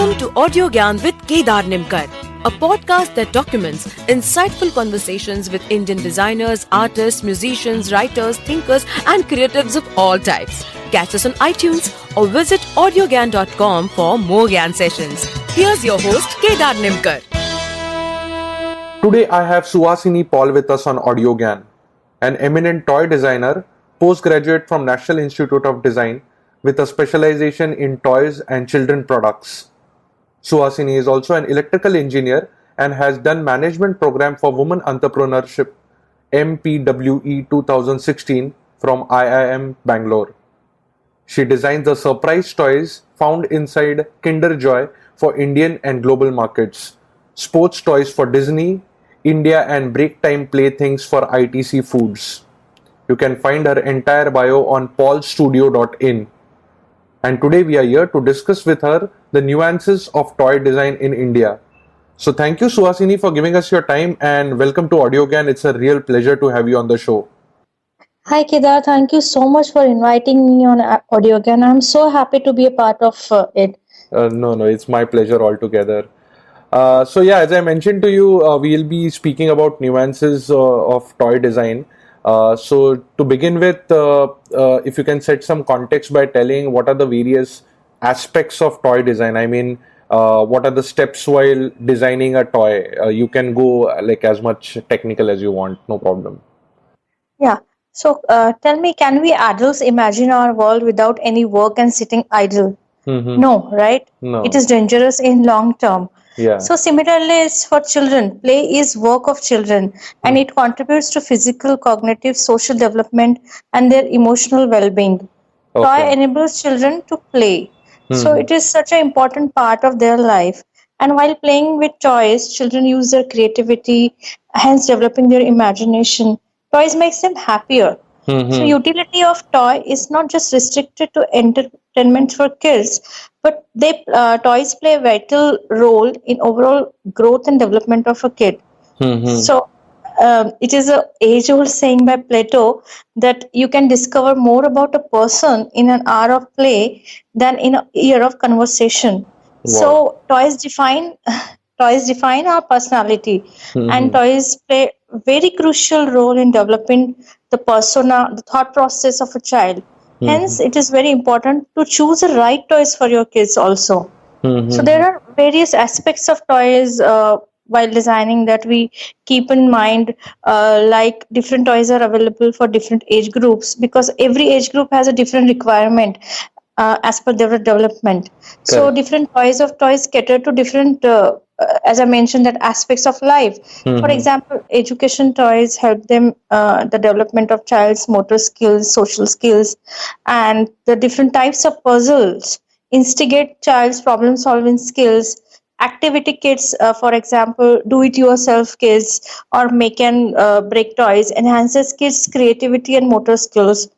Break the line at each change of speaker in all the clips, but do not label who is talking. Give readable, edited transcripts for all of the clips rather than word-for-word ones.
Welcome to Audio Gyan with Kedar Nimkar, a podcast that documents insightful conversations with Indian designers, artists, musicians, writers, thinkers, and creatives of all types. Catch us on iTunes or visit audiogyan.com for more Gyan sessions. Here's your host, Kedar Nimkar.
Today I have Suhasini Paul with us on Audio Gyan, an eminent toy designer, postgraduate from National Institute of Design with a specialization in toys and children products. Suhasini is also an electrical engineer and has done management program for women entrepreneurship MPWE 2016 from IIM Bangalore. She designs the surprise toys found inside Kinder Joy for Indian and global markets, sports toys for Disney, India and break time playthings for ITC Foods. You can find her entire bio on paulstudio.in. And today we are here to discuss with her the nuances of toy design in India. So thank you, Suhasini, for giving us your time and welcome to Audio Gyan. It's a real pleasure to have you on the show.
Hi Kedar, thank you so much for inviting me on Audio Again. I'm so happy to be a part of it.
No, it's my pleasure altogether. So yeah, as I mentioned to you, we'll be speaking about nuances of toy design. So to begin with, if you can set some context by telling what are the various aspects of toy design. I mean, what are the steps while designing a toy? You can go like as much technical as you want, no problem.
Yeah. So tell me, can we adults imagine our world without any work and sitting idle? No, right?
No.
It is dangerous in long term.
Yeah.
So similarly, it's for children. Play is work of children and it contributes to physical, cognitive, social development and their emotional well-being. Toy enables children to play. So it is such an important part of their life. And while playing with toys, children use their creativity, hence developing their imagination. Toys makes them happier. So utility of toy is not just restricted to entertainment for kids, but toys play a vital role in overall growth and development of a kid. So it is an age-old saying by Plato that you can discover more about a person in an hour of play than in a year of conversation.
Wow.
So toys define our personality, and toys play a very crucial role in developing the persona, the thought process of a child. Hence, it is very important to choose the right toys for your kids also. So there are various aspects of toys while designing that we keep in mind, like different toys are available for different age groups because every age group has a different requirement as per their development. So different toys cater to different, as I mentioned, that aspects of life. For example, education toys help them the development of child's motor skills, social skills, and the different types of puzzles instigate child's problem solving skills. Activity kits, for example, do-it-yourself kits or make and break toys enhances kids' creativity and motor skills.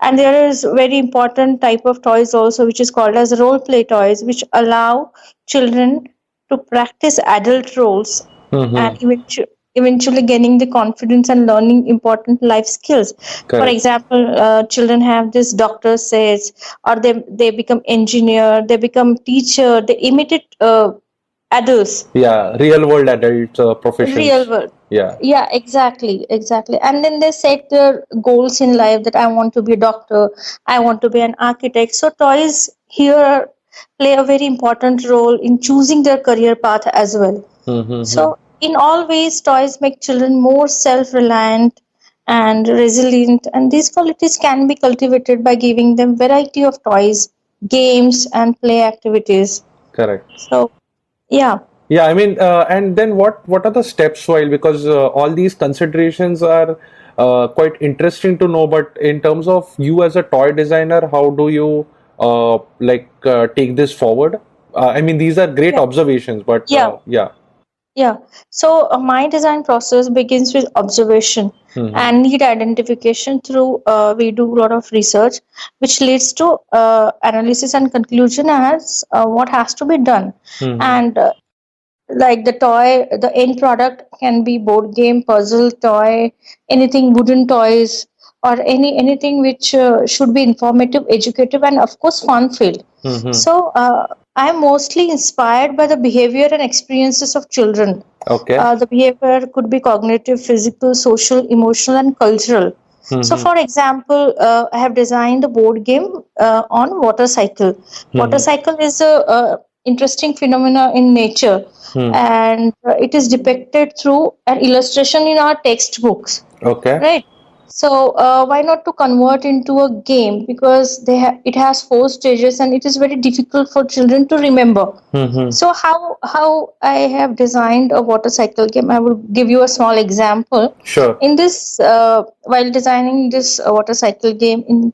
And there is very important type of toys also, which is called as role play toys, which allow children to practice adult roles and eventually gaining the confidence and learning important life skills. For example, children have this doctor says, or they become engineer, they become teacher, they imitate adults.
Yeah, real world adult professions.
Real world. Yeah, exactly. And then they set their goals in life that I want to be a doctor, I want to be an architect. So toys here play a very important role in choosing their career path as well. So in all ways, toys make children more self-reliant and resilient, and these qualities can be cultivated by giving them variety of toys, games, and play activities.
Correct.
So yeah,
I mean, and then what are the steps while, because all these considerations are quite interesting to know, but in terms of you as a toy designer, how do you take this forward? I mean, these are great observations, but
yeah. So my design process begins with observation and need identification through we do a lot of research, which leads to analysis and conclusion as what has to be done. And like the end product can be board game, puzzle, toy, anything, wooden toys, or anything which should be informative, educative, and of course fun filled. So I am mostly inspired by the behavior and experiences of children.
Okay.
The behavior could be cognitive, physical, social, emotional, and cultural. So, for example, I have designed a board game on water cycle. Water cycle is a interesting phenomena in nature, and it is depicted through an illustration in our textbooks.
Okay.
Right. So why not to convert into a game, because it has 4 stages and it is very difficult for children to remember. So how I have designed a water cycle game, I will give you a small example.
Sure.
In this, while designing this water cycle game in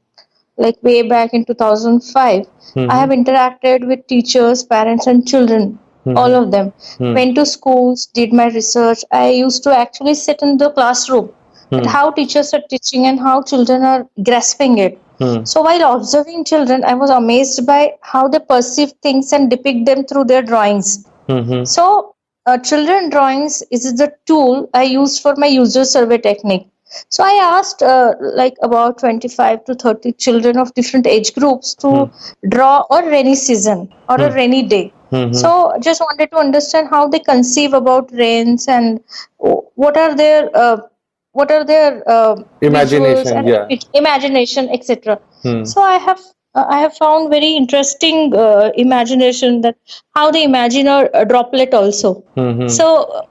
like way back in 2005, I have interacted with teachers, parents, and children. All of them went to schools, did my research. I used to actually sit in the classroom at how teachers are teaching and how children are grasping it. So while observing children, I was amazed by how they perceive things and depict them through their drawings. So children drawings is the tool I used for my user survey technique. So I asked like about 25 to 30 children of different age groups to draw a rainy season or a rainy day. So just wanted to understand how they conceive about rains and what are their visuals
Imagination.
and
Yeah.
imagination, etc. So I have found very interesting imagination, that how they imagine a droplet also. So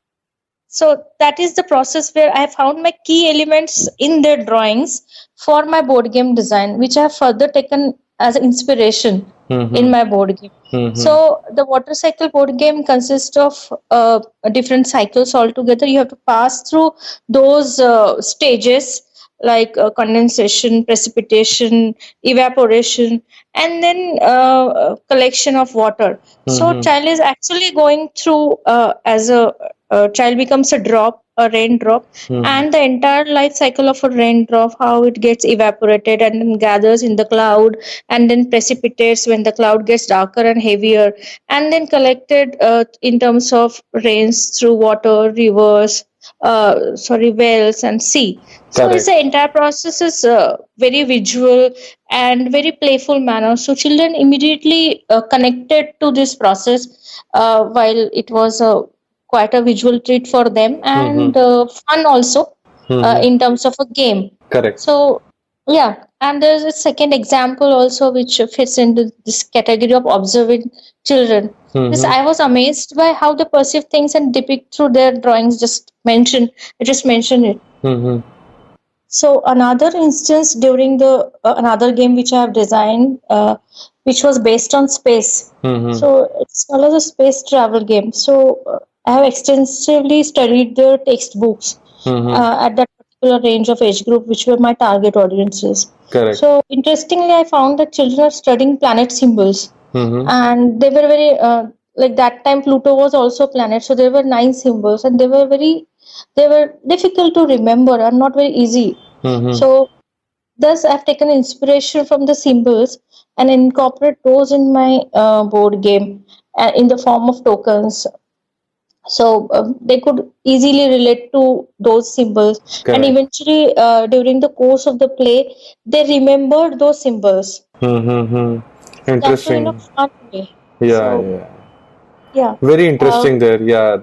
so that is the process where I found my key elements in their drawings for my board game design, which I have further taken as inspiration in my board game. So the water cycle board game consists of different cycles altogether. You have to pass through those stages like condensation, precipitation, evaporation, and then collection of water. So child is actually going through as a child becomes a drop, a raindrop, and the entire life cycle of a raindrop, how it gets evaporated and then gathers in the cloud, and then precipitates when the cloud gets darker and heavier, and then collected in terms of rains through water, rivers, wells and sea. So it's the entire process is very visual and very playful manner. So children immediately connected to this process, while it was quite a visual treat for them and fun also in terms of a game.
Correct.
So yeah, and there's a second example also which fits into this category of observing children. This I was amazed by how they perceive things and depict through their drawings. I just mentioned it. So another instance during the another game which I have designed, which was based on space. So it's called as a space travel game. So I have extensively studied their textbooks at that particular range of age group, which were my target audiences.
Correct.
So interestingly, I found that children are studying planet symbols, and they were very like that time Pluto was also a planet, so there were 9 symbols, and they were difficult to remember and not very easy. So thus I've taken inspiration from the symbols and incorporate those in my board game in the form of tokens. So they could easily relate to those symbols. And eventually during the course of the play, they remembered those symbols. That's in a
Interesting.
fun way.
Yeah,
So, yeah.
Very interesting there. Yeah,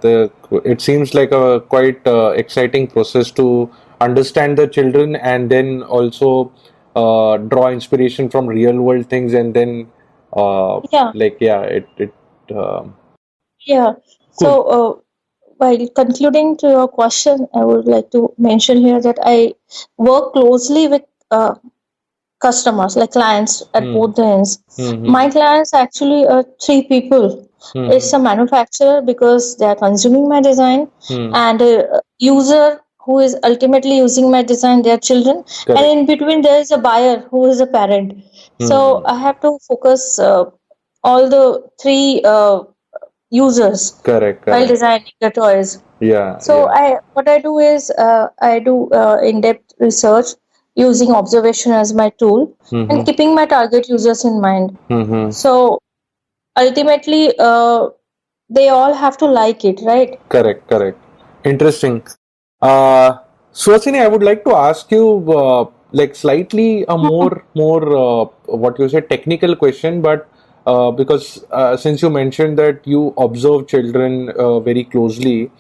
it seems like a quite exciting process to understand the children and then also draw inspiration from real world things and then
Yeah.
it
Yeah. So, while concluding to your question, I would like to mention here that I work closely with customers, like clients at both the ends. My clients actually are 3 people. It's a manufacturer because they are consuming my design, and a user who is ultimately using my design, their children, and in between there is a buyer who is a parent. So I have to focus all the 3 users while designing the toys. So what I do is I do in-depth research using observation as my tool and keeping my target users in mind. So ultimately they all have to like it, right?
Correct. Interesting. Suhasini, I would like to ask you like slightly a more what you say technical question, but because since you mentioned that you observe children very closely,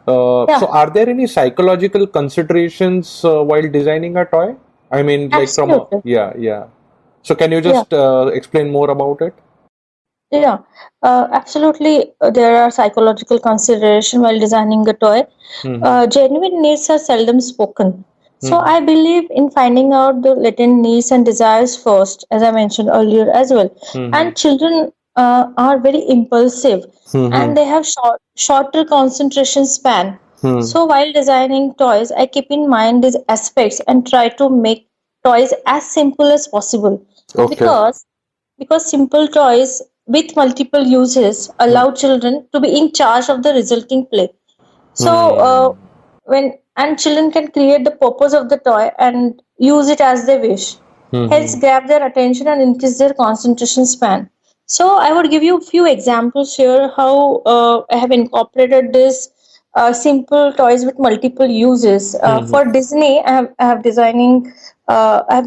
so
Yeah,
are there any psychological considerations while designing a toy? I mean, like from a,
absolutely.
yeah, yeah. So can you
Yeah.
just explain more about it?
Yeah, absolutely. There are psychological consideration while designing a toy.
Mm-hmm.
Genuine needs are seldom spoken. So
Mm-hmm.
I believe in finding out the latent needs and desires first, as I mentioned earlier as well.
Mm-hmm.
And children are very impulsive,
Mm-hmm.
and they have shorter concentration span.
Hmm.
So while designing toys, I keep in mind these aspects and try to make toys as simple as possible,
Okay.
because simple toys with multiple uses
Hmm.
allow children to be in charge of the resulting play. So
Hmm.
when and children can create the purpose of the toy and use it as they wish, hence
Hmm.
grab their attention and increase their concentration span. So I would give you a few examples here how I have incorporated this simple toys with multiple uses.
Hmm.
For Disney, I have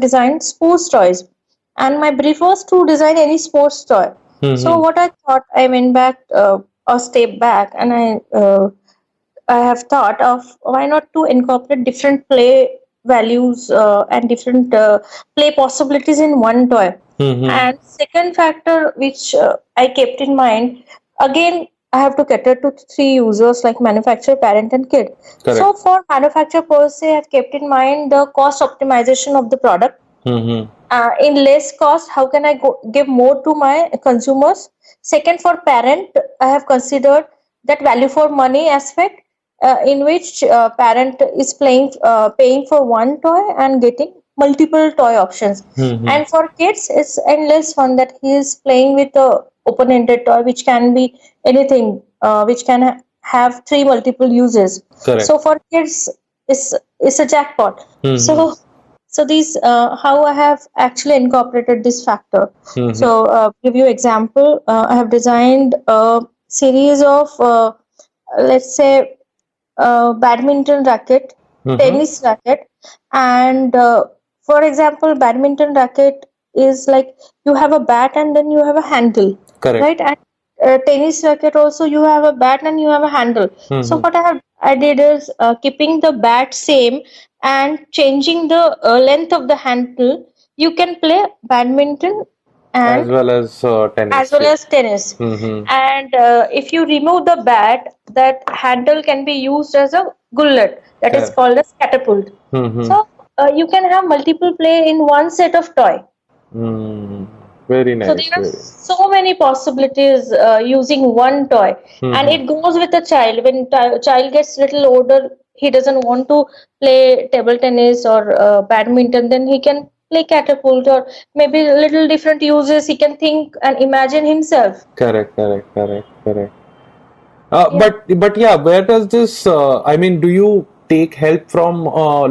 designed sports toys, and my brief was to design any sports toy. So
Hmm.
what I thought, I went back a step back, and I have thought of why not to incorporate different play values and different play possibilities in one toy.
Hmm.
And second factor which I kept in mind, again I have to cater to three users like manufacturer, parent, and kid. So
Correct.
for manufacturer per se, I've kept in mind the cost optimization of the product.
Hmm.
In less cost, how can I give more to my consumers? Second, for parent, I have considered that value for money aspect, in which parent is paying for one toy and getting multiple toy options.
Hmm.
And for kids, it's endless fun that he is playing with a open-ended toy, which can be anything, which can have three multiple uses.
Correct.
So for kids, it's a jackpot.
Hmm.
So these how I have actually incorporated this factor.
Hmm.
So give you example, I have designed a series of let's say badminton racket,
Hmm.
tennis racket, and for example, badminton racket is like you have a bat and then you have a handle,
Correct.
right? And tennis racket also you have a bat and you have a handle. So
Hmm.
what I did is keeping the bat same and changing the length of the handle. You can play badminton
As
and
well as
as
tennis.
well
Yeah.
as tennis.
Hmm.
And if you remove the bat, that handle can be used as a gullet, that is
Correct.
called as catapult.
Hmm.
So you can have multiple play in one set of toy.
Hmm. Very
So
nice.
there are
Very.
so many possibilities using one toy, and
Hmm.
it goes with the child. When child gets little older, he doesn't want to play table tennis or badminton. Then he can play catapult or maybe little different uses. He can think and imagine himself.
Correct. Correct. Correct. Correct.
Yeah.
But yeah, where does this? I mean, do you take help from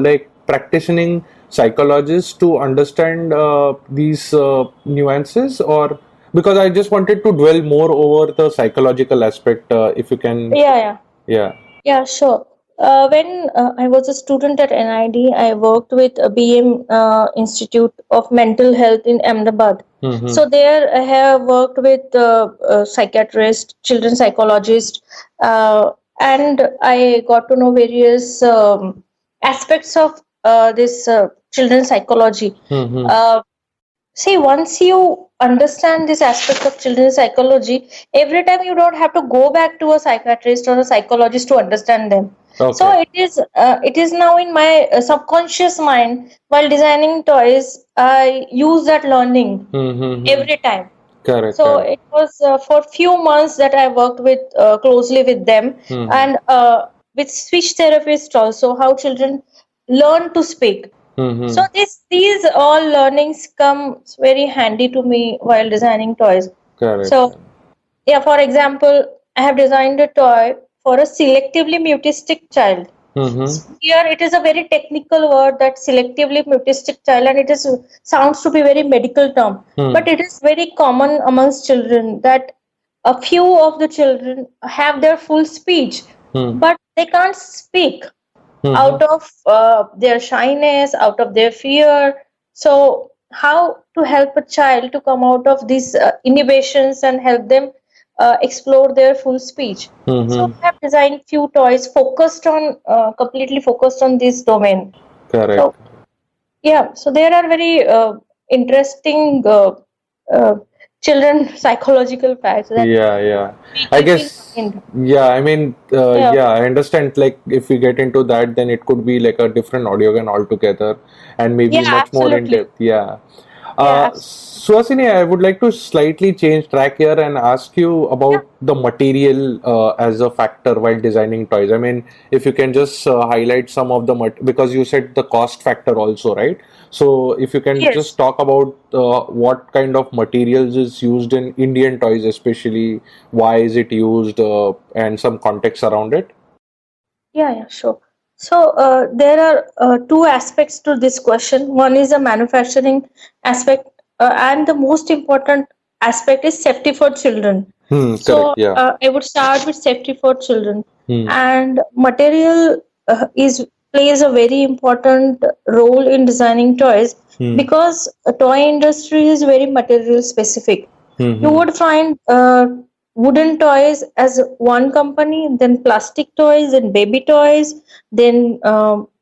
like practicing psychologists to understand these nuances, or because I just wanted to dwell more over the psychological aspect, if you can,
Yeah, yeah.
yeah.
Yeah, sure. When I was a student at NID, I worked with a BM Institute of Mental Health in Ahmedabad.
Mm-hmm.
So there I have worked with psychiatrists, children psychologists, and I got to know various aspects of this children psychology.
Mm-hmm.
Uh, See, once you understand this aspect of children's psychology, every time you don't have to go back to a psychiatrist or a psychologist to understand them. So
Okay.
it is now in my subconscious mind while designing toys. I use that learning
Mm-hmm.
every time.
Correct.
So
Correct.
it was for few months that I worked with closely with them,
Mm-hmm.
and with speech therapists also, how children learn to speak. So
Mm-hmm.
these all learnings come very handy to me while designing toys.
Correct.
So yeah, for example, I have designed a toy for a selectively mutistic child.
Mm-hmm.
So here it is a very technical word, that selectively mutistic child, and it is sounds to be very medical term,
Mm-hmm.
but it is very common amongst children that a few of the children have their full speech, but they can't speak
Mm-hmm.
out of their shyness, out of their fear. So how to help a child to come out of these inhibitions and help them explore their full speech. So
Mm-hmm.
we have designed few toys focused on completely focused on this domain.
Correct.
So yeah, so there are very interesting uh, children psychological facts that
Yeah, yeah.
we
I
keep in
guess,
mind.
yeah, I mean,
Yeah,
yeah, I understand. Like, if we get into that, then it could be like a different audiogram altogether and maybe
yeah,
much more in
absolutely.
depth. Yeah.
Yeah, absolutely.
Suhasini, I would like to slightly change track here and ask you
Yeah,
about the material as a factor while designing toys. I mean, if you can just highlight some of the because you said the cost factor also, right? So, if you can just
yes.
talk about what kind of materials is used in Indian toys, especially why is it used, and some context around it.
Yeah, yeah, sure. So there are two aspects to this question. One is a manufacturing aspect, and the most important aspect is safety for children.
Hmm. Correct.
So
Yeah.
I would start with safety for children,
Hmm.
and material is plays a very important role in designing toys
Hmm.
because a toy industry is very material specific.
Hmm.
You
Hmm.
would find wooden toys as one company, then plastic toys, then baby toys, then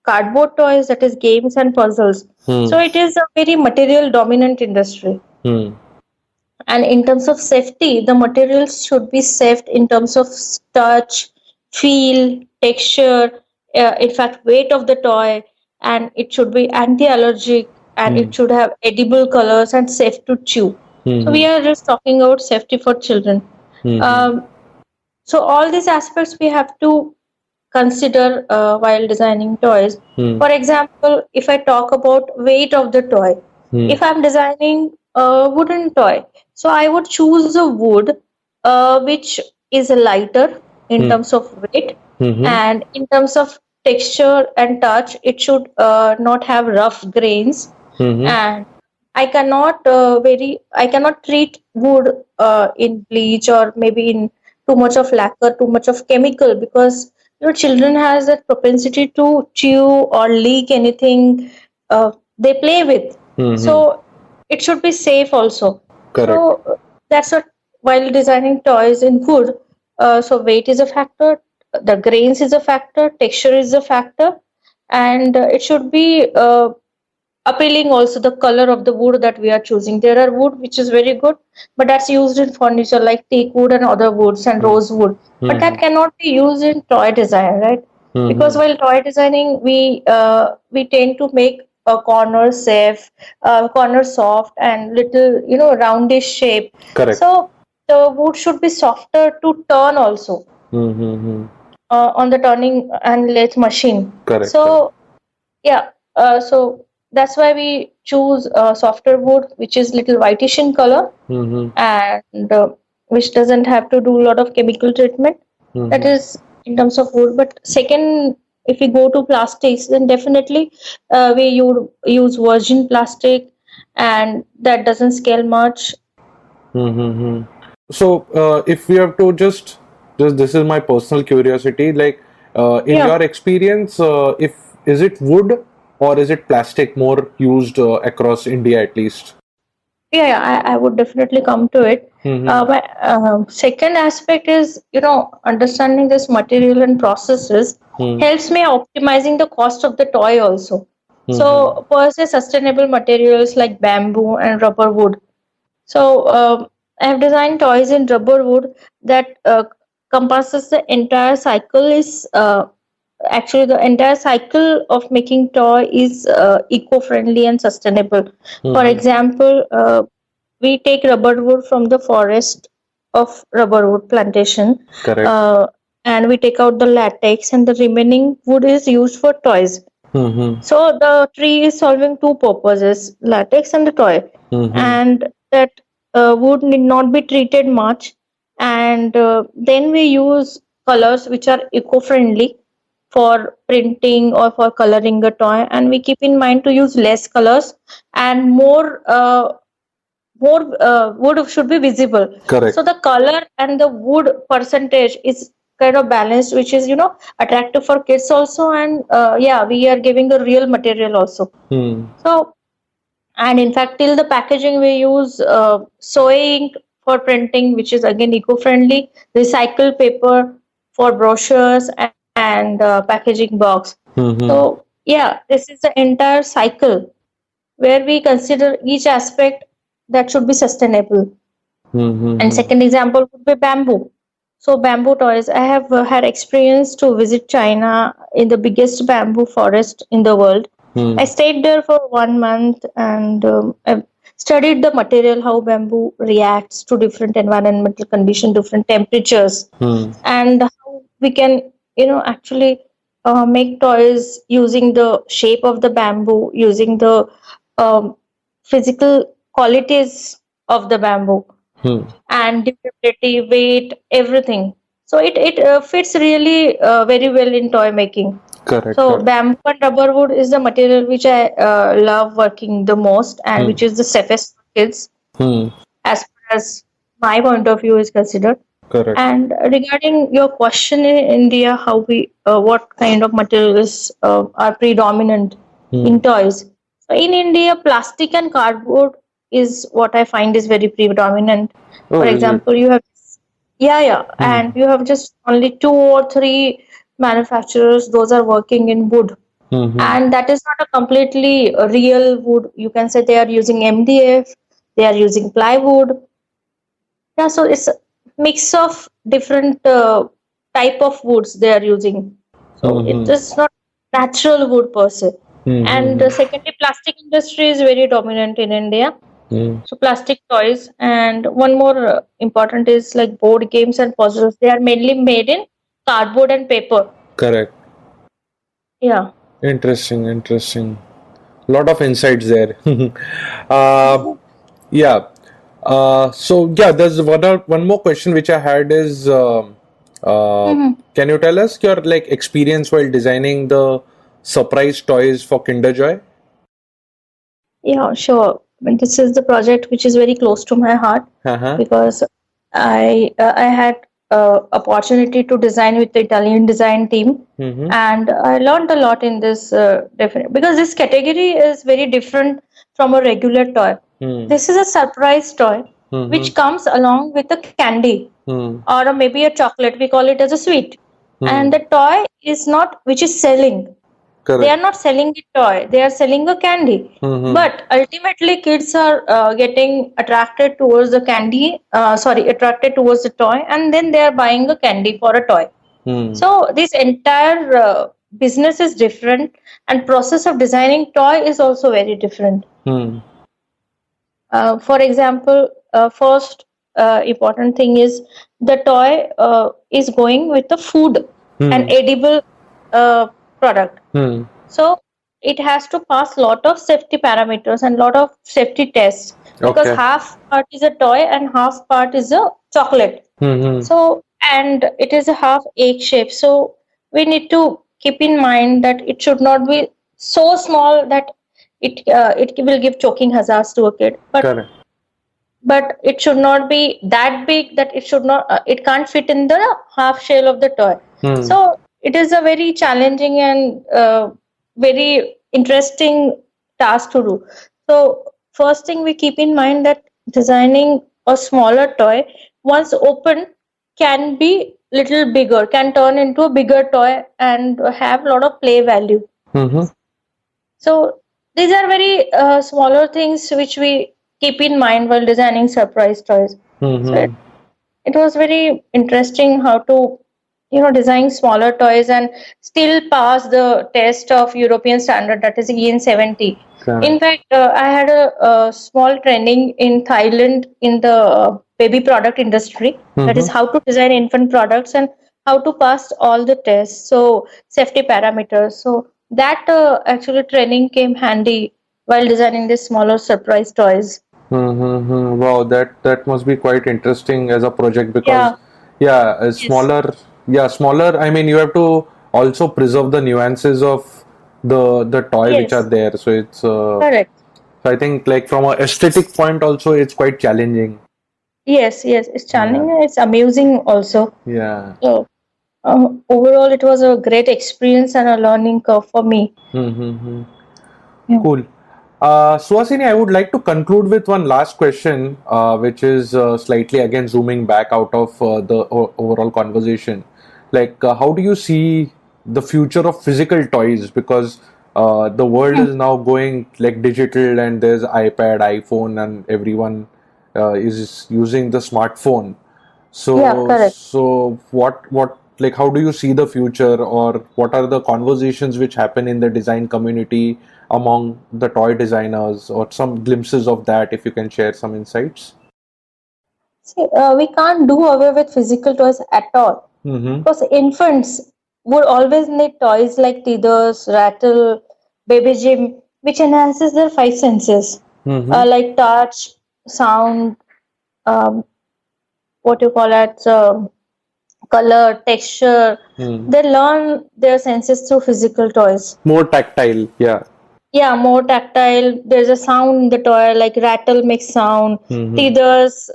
cardboard toys, that is games and puzzles.
Hmm.
So it is a very material dominant industry.
Hmm.
And in terms of safety, the materials should be safe in terms of touch, feel, texture, in fact, weight of the toy, and it should be anti-allergic, and
Hmm.
it should have edible colors and safe to chew. So
Hmm.
we are just talking about safety for children.
Hmm. Hmm.
Um, so all these aspects we have to consider while designing toys.
Hmm.
For example, if I talk about weight of the toy,
Hmm.
if I'm designing a wooden toy, so I would choose a wood which is lighter in
Hmm.
terms of weight,
Hmm.
and in terms of texture and touch, it should not have rough grains,
Hmm.
and I cannot treat wood in bleach or maybe in too much of lacquer, too much of chemical, because children has that propensity to chew or leak anything they play with.
Hmm.
So it should be safe also.
Correct.
So that's what while designing toys in wood. So weight is a factor, the grains is a factor, texture is a factor, and it should be appealing also the color of the wood that we are choosing. There are wood which is very good, but that's used in furniture like teak wood and other woods and
Hmm.
rosewood. But
Hmm.
that cannot be used in toy design, right? Because
Hmm.
while toy designing, we tend to make a corner safe, corner soft, and little roundish shape.
Correct.
So the wood should be softer to turn also
Hmm. Hmm.
on the turning and lathe machine.
Correct. Correct.
So yeah, so that's why we choose softer wood, which is little whitish in color
Hmm.
and which doesn't have to do a lot of chemical treatment. That
Hmm.
is in terms of wood. But second, if we go to plastics, then definitely we use virgin plastic, and that doesn't scale much.
Hmm. So, if we have to just this is my personal curiosity. Like, in
Yeah.
your experience, if is it wood or is it plastic more used across India at least?
I would definitely come to it.
Hmm.
My second aspect is, understanding this material and processes
Hmm.
helps me optimizing the cost of the toy also.
Hmm.
So, per se, sustainable materials like bamboo and rubber wood. So, I have designed toys in rubber wood that compasses the entire cycle is actually the entire cycle of making toy is eco-friendly and sustainable. For
Hmm.
example, we take rubber wood from the forest of rubber wood plantation,
Correct.
uh, and we take out the latex, and the remaining wood is used for toys.
Hmm.
So the tree is solving two purposes, latex and the toy,
Hmm.
and that wood need not be treated much, and then we use colors which are eco-friendly for printing or for coloring a toy, and we keep in mind to use less colors and more wood should be visible. So
Correct.
the color and the wood percentage is kind of balanced, which is attractive for kids also, and yeah, we are giving a real material also.
Hmm.
So And in fact, till the packaging we use soy ink for printing, which is again eco-friendly, recycled paper for brochures and packaging box.
Mm-hmm.
So yeah, this is the entire cycle where we consider each aspect that should be sustainable. And
Mm-hmm.
second example would be bamboo. So bamboo toys. I have had experience to visit China in the biggest bamboo forest in the world. I stayed there for 1 month and I studied the material, how bamboo reacts to different environmental conditions, different temperatures,
Mm-hmm.
and how we can, actually make toys using the shape of the bamboo, using the um, physical qualities of the bamboo and durability, weight, everything. So it fits really very well in toy making.
Correct,
So
correct.
bamboo and rubber wood is the material which I love working the most and which is the safest for kids
Hmm.
as far as my point of view is considered.
Correct.
And regarding your question in India, how what kind of materials are predominant
Hmm.
in toys? So in India, plastic and cardboard is what I find is very predominant.
Oh,
For
is it?
example, you have yeah,
Hmm.
and you have just only two or three manufacturers; those are working in wood,
Mm-hmm.
and that is not a completely real wood. You can say they are using MDF, they are using plywood, yeah, so it's a mix of different type of woods they are using. So it
Mm-hmm.
is not natural wood per se. And
Mm-hmm.
secondly, plastic industry is very dominant in India.
Hmm.
So plastic toys, and one more important is like board games and puzzles. They are mainly made in cardboard and paper.
Correct.
Yeah.
Interesting, interesting. Lot of insights there. uh, yeah. So yeah, there's one more question which I had is, uh,
Mhm.
can you tell us your like experience while designing the surprise toys for Kinder Joy?
Yeah, sure. I mean, this is the project which is very close to my heart
Uh-huh.
because I had opportunity to design with the Italian design team,
Mm-hmm.
and I learned a lot in this different because this category is very different from a regular toy.
Hmm.
This is a surprise toy
Mm-hmm.
which comes along with a candy
Hmm.
or maybe a chocolate. We call it as a sweet, and
Hmm.
the toy is not which is selling. They are
Correct.
not selling the toy, they are selling a candy.
Mm-hmm.
But ultimately kids are getting attracted towards the candy, sorry, attracted towards the toy, and then they are buying a candy for a toy.
Hmm.
So this entire business is different, and process of designing toy is also very different.
Hmm.
For example, first important thing is the toy is going with the food, an
Hmm.
edible uh, product.
Hmm.
So it has to pass lot of safety parameters and lot of safety tests because
Okay.
half part is a toy and half part is a chocolate.
Mm-hmm.
So and it is a half egg shape. So we need to keep in mind that it should not be so small that it will give choking hazards to a kid,
Correct.
but it should not be that big that it should not it can't fit in the half shell of the toy.
Hmm.
So it is a very challenging and very interesting task to do. So first thing we keep in mind that designing a smaller toy once open can be little bigger, can turn into a bigger toy and have a lot of play value.
Mm-hmm.
So these are very smaller things which we keep in mind while designing surprise toys. So
Mm-hmm.
it was very interesting how to design smaller toys and still pass the test of European standard, that is EN 70. In
Correct.
fact, I had a small training in Thailand in the baby product industry, that is
Mm-hmm.
how to design infant products and how to pass all the tests, so safety parameters. So that actually training came handy while designing these smaller surprise toys.
Mm-hmm. Wow, that must be quite interesting as a project because,
Yeah.
yeah, a
Yes.
smaller, yeah, smaller. I mean, you have to also preserve the nuances of the toy which are
Yes.
there. So it's,
Correct.
so I think like from a aesthetic point also, it's quite challenging.
Yes, yes, it's
Yeah,
challenging and it's amusing also.
yeah.
So, overall, it was a great experience and a learning curve for me.
Mm-hmm.
Yeah.
Cool. Suhasini, I would like to conclude with one last question, which is slightly again zooming back out of the overall conversation. Like, how do you see the future of physical toys? Because the world is now going like digital, and there's iPad, iPhone, and everyone is using the smartphone.
Yeah, correct.
So what like how do you see the future, or what are the conversations which happen in the design community among the toy designers, or some glimpses of that if you can share some insights?
See, we can't do away with physical toys at all
Mm-hmm.
because infants would always need toys like teethers, rattle, baby gym, which enhances their five senses,
Mm-hmm.
like touch, sound, um, what you call it, color, texture.
Mm.
They learn their senses through physical toys.
More tactile, yeah.
Yeah, more tactile. There's a sound in the toy, like rattle makes sound.
Mm-hmm.
Teethers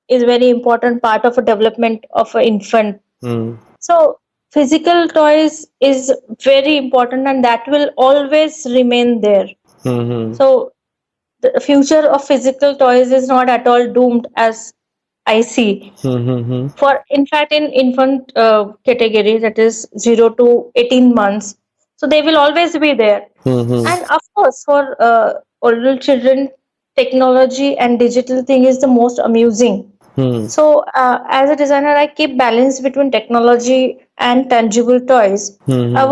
is very important part of a development of an infant.
Mm.
So physical toys is very important and that will always remain there.
Mm-hmm.
So the future of physical toys is not at all doomed as I see.
Mm-hmm.
For in fact, in infant category, that is 0 to 18 months, so they will always be there.
Mm-hmm.
And of course, for older children, technology and digital thing is the most amusing.
Mm.
So, as a designer, I keep balance between technology and tangible toys. I
Mm-hmm.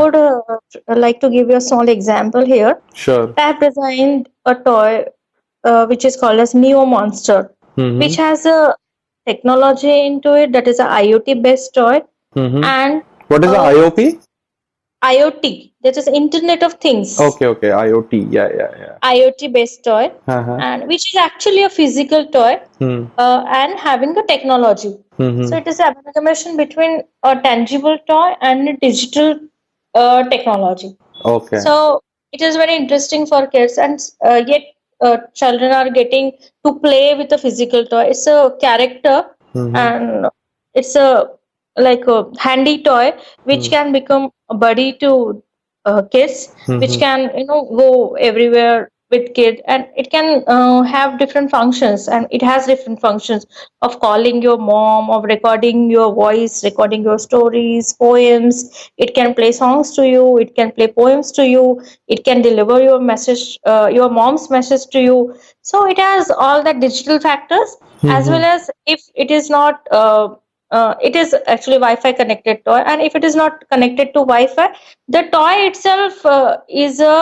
would like to give you a small example here.
Sure.
I have designed a toy which is called as Neo Monster, which
Mm-hmm.
has a technology into it that is a IoT based toy
Mm-hmm.
and
What is the
a
IOP?
IoT, that is Internet of Things.
Okay, okay, IoT. Yeah, yeah, yeah.
IoT based toy,
Uh-huh.
and which is actually a physical toy
Hmm.
and having a technology. So
Mm-hmm.
it is an amalgamation between a tangible toy and a digital technology.
Okay.
So it is very interesting for kids, and yet children are getting to play with a physical toy. It's a character,
Mm-hmm.
and it's a like a handy toy which can become a buddy to kids, which
Mm-hmm.
can go everywhere with kids, and it can have different functions, and it has different functions of calling your mom, of recording your voice, recording your stories, poems. It can play songs to you, it can play poems to you, it can deliver your message, your mom's message to you. So it has all the digital factors, as
Mm-hmm.
well as if it is not it is actually Wi-Fi connected toy, and if it is not connected to Wi-Fi, the toy itself
Is a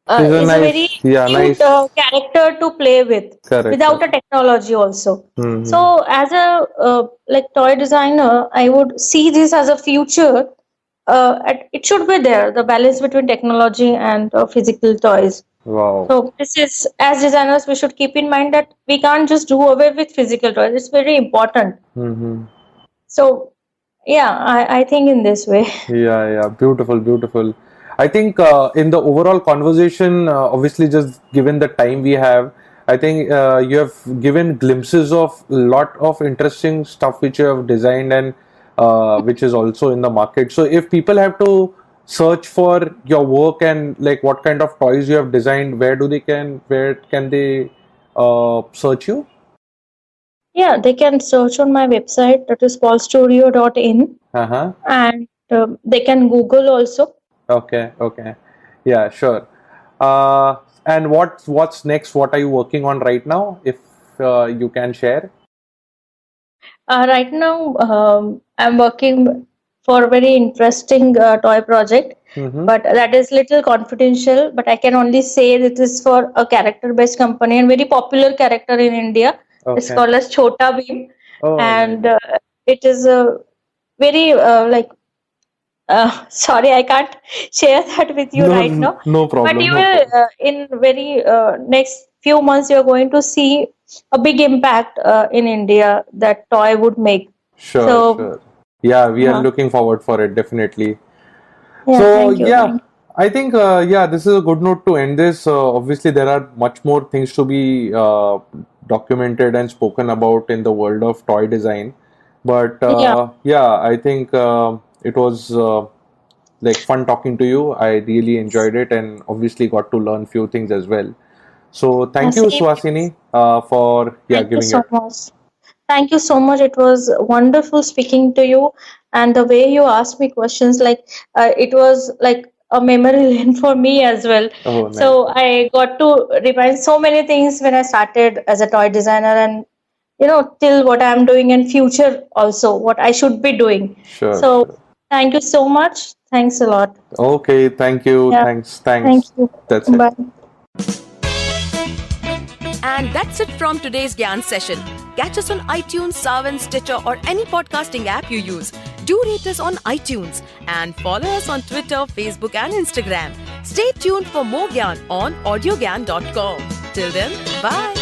is a very
nice, yeah,
cute
nice,
character to play with
correct,
without a
correct.
technology also.
Mm-hmm.
So as a like toy designer, I would see this as a future. It should be there, the balance between technology and physical toys.
Wow.
So this is, as designers, we should keep in mind that we can't just do away with physical toys. It's very important.
Mm-hmm.
So yeah, I think in this way.
Yeah, yeah, beautiful, beautiful. I think in the overall conversation, obviously, just given the time we have, I think you have given glimpses of a lot of interesting stuff which you have designed, and which is also in the market. So, if people have to search for your work and like what kind of toys you have designed, where can they search you?
Yeah, they can search on my website, that is paulstudio.in,
Uh-huh.
and they can Google also.
Okay, okay. Yeah, sure. Uh, and what's next? What are you working on right now? If you can share.
Right now, I'm working for a very interesting toy project,
Mm-hmm.
but that is little confidential. But I can only say that this is for a character-based company and very popular character in India. It's
Okay.
called as Chota Bheem,
Oh, nice.
and it is a very sorry, I can't share that with you
No,
right now.
no
But
problem,
you
no
will,
problem.
in very next few months, you're going to see a big impact in India that toy would make.
Sure,
So,
sure. Yeah, we are
uh,
looking forward for it, definitely.
yeah,
So
thank you.
yeah, I think yeah, this is a good note to end this. Obviously, there are much more things to be documented and spoken about in the world of toy design, but
Yeah,
yeah, I think it was like fun talking to you. I really enjoyed it and obviously got to learn few things as well. So thank you,
Same.
Suhasini, for
Thank you
giving
so
it.
much. Thank you so much. It was wonderful speaking to you, and the way you asked me questions, like it was like a memory lane for me as well.
Oh, nice.
So I got to remind so many things when I started as a toy designer, and till what I'm doing in future also, what I should be doing.
Sure,
So
sure.
thank you so much. Thanks a lot.
Okay, thank you.
Yeah.
Thanks,
Thank
thanks.
you.
That's it.
Bye.
And that's it from today's Gyan session. Catch us on iTunes, Savan, Stitcher, or any podcasting app you use. Do rate us on iTunes and follow us on Twitter, Facebook, and Instagram. Stay tuned for more Gyan on audiogyan.com. Till then, bye.